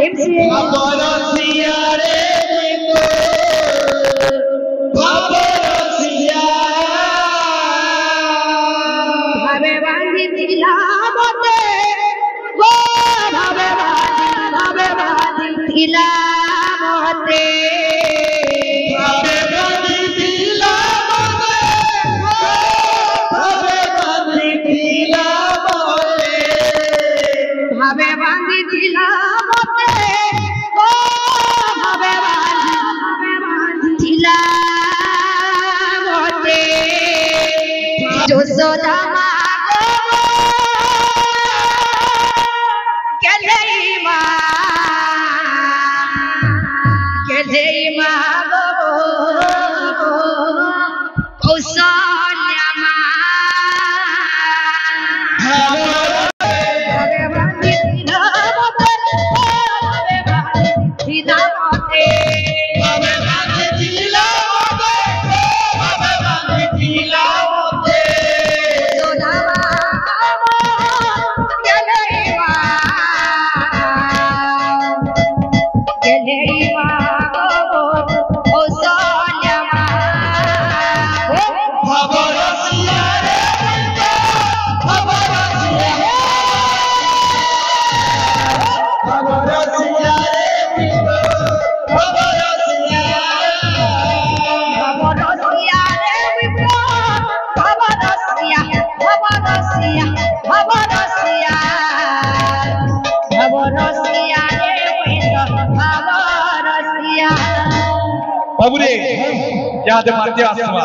দেখছে ভাবে বাঁধিছিলাম ভাবে বাঁধিছিলাম হতে ভাবে বাঁধিছিলাম ভাবে বাঁধিছিলাম হতে যশোদা মা গেলেই মা গো কৌশল্যা মা बाबूरे याद मारते आसमा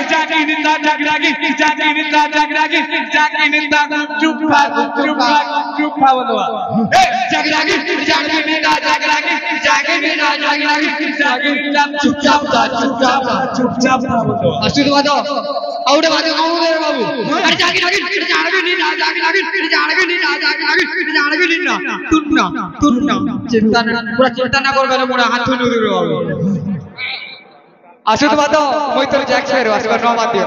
जागी निंदा जागरागी जागी निंदा जागरागी जागी निंदा चुप भावनवा जागरागी जागी निंदा जागरागी जागी निंदा जागरागी जागी निंदा चुपचाप भावनवा आशीर्वाद औडे बाजू औडे बाबू अरे जागी निंदा जागरागी तुन्ना चिंता पूरा चिंता ना करबे मोरा हाथ धुनु रे बाबू आशीर्वाद মই তোর জ্যাক ছেড়ে আশীর্বাদ ন বাদ দিও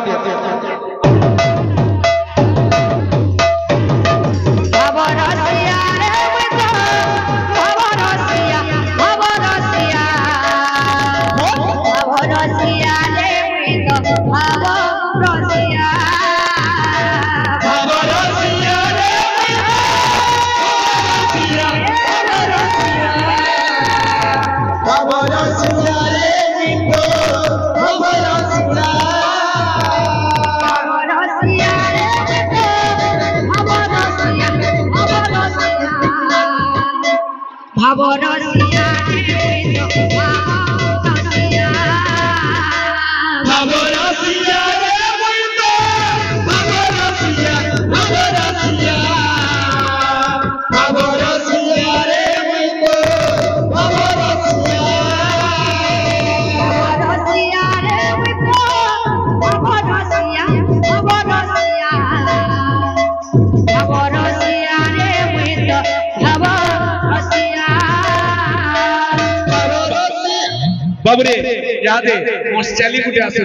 बाबूरे याद है मोर चाली गुटे